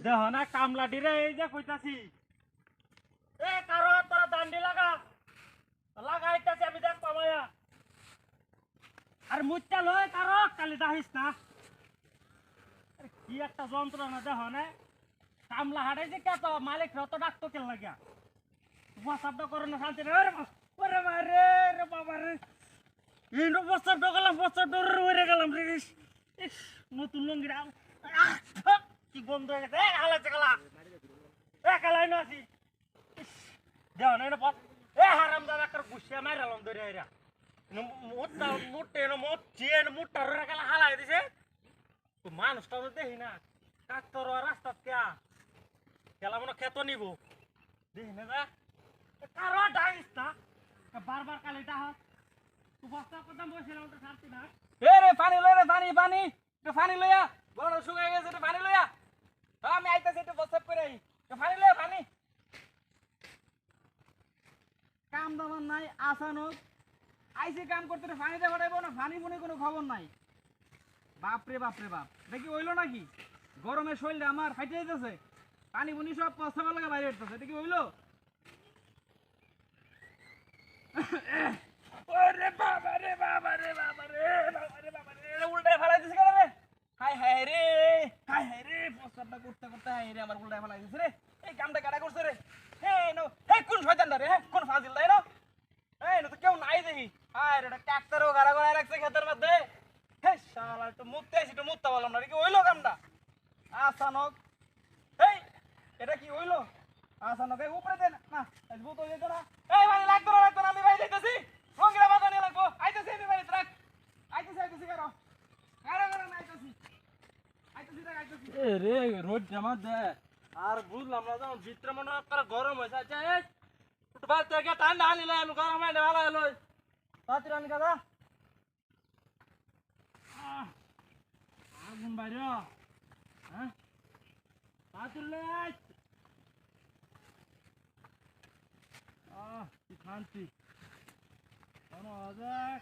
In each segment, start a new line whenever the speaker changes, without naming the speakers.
দেহ না কামলাটি রে এই যে কইতাছি এ কারো তোরা দান্ডি লাগা লাগাইতাছি আমি দেখ পামায়া আর মুচ্চা লয় কারো কালি দাহিস না কি একটা যন্ত্রণা দেহ না কামলা হাড়ে যে কে তো মালিক রত ডাকতো কেন লাগিয়া বসাবটা করে না শান্তি রে ওরে মারে রে বাবা রে এই বসাবটা গেলাম বসাবটা উড়ে গেলাম রে ইস নতুন লঙ্গিরা কি গন্ধ হয়ে গেছে হালাইছে গেলা কালাই না আছি দেও না বস হারাম দাদা কার গুছিয়া মাইরালাম ধরে আইরা মুটটা মুটে মুট চেন মুটটা রে গেলা হালাই দিছে তো মানুষটা দেখি না কাকতর রাস্তা কে খেলা মনে খেত নিব দেখি না কারো ডাইস না বারবার কালি ডাহ তুই বস্তা কথা বসিলাম তো ছাড়তি না
রে পানি লই রে পানি পানি একটু পানি লইয়া বড় শুকাই গেছে একটু পানি লইয়া আমি আইতাছি একটু বসাব করে একটু পানি লইয়া পানি কাম দামান নাই আসানো আইসে কাম করতে পানি দিয়ে ফাটাইবো না পানি মনে কোনো খবর নাই বাপরে বাপরে বাপ দেখি হইলো নাকি গরমে শরীরটা আমার ফাইটে যাইতেছে পানি বুনি সব পস্তাবা লাগা বাইরে উঠতেছে দেখি হইলো ওরে বাবা রে বাবা রে বাবা রে বাবা রে বাবা রে উল্টায় ফেলাই দিছে কেন রে হাই হাই রে পস্তাবটা করতে করতে হাই রে আমার উল্টায় ফেলাই দিছে রে এই কামটা কাটা করছে রে হে নো হে কোন শয়তানটা রে হে কোন ফাজিল দাই নো এই নো তো কেউ নাই দেখি হাই রে ট্রাক্টরও গাড়া গড়ায় রাখছে ক্ষেতের মধ্যে হে শালা তো মুততে আইছি তো মুততে বললাম না কি হইলো কামটা আসানক এই এটা কি হইলো আসানক এই উপরে দেন না আজবো তো যেত না এই ভাই লাগতো না আমি ভাই যাইতেছি রঙিরা বাধা নিয়ে লাগবো আইতেছি আমি ভাই ট্রাক আইতেছি কারো না আইতেছি
এ রে রোড জামা দে আর বুঝলাম না যখন ভিতরে মনে করে গরম হয়েছে আচ্ছা এই বাল থেকে ঠান্ডা আনিলে আমি গরম হয় না ভালো হলো তাড়াতাড়ি আনি দাদা আগুন বাইরে হ্যাঁ তাড়াতাড়ি কি শান্তি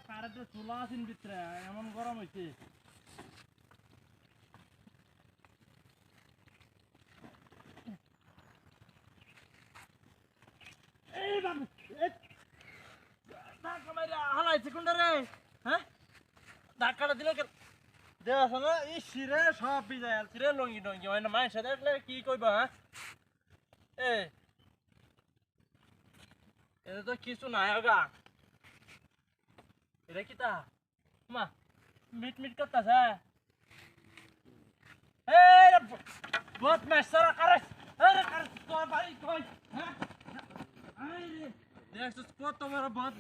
কারেন্টের চুলা আছেন ভিতরে এমন গরম হয়েছে হালাইছে কোনটা রে হ্যাঁ ধাক্কাটা দিলে দেখ না ইসিরে সব ভিজাই আলছি রে লঙ্গি টঙ্গি হয় না মায়ের সাথে দেখলে কি কইবা হ্যাঁ এটা তো কিছু নাই আগা এটা কি তা মা মিট মিট করতেছে বহুত মেসারা কারেস তোর বাড়ি কই হ্যাঁ দেখছিস কত বড় বহুত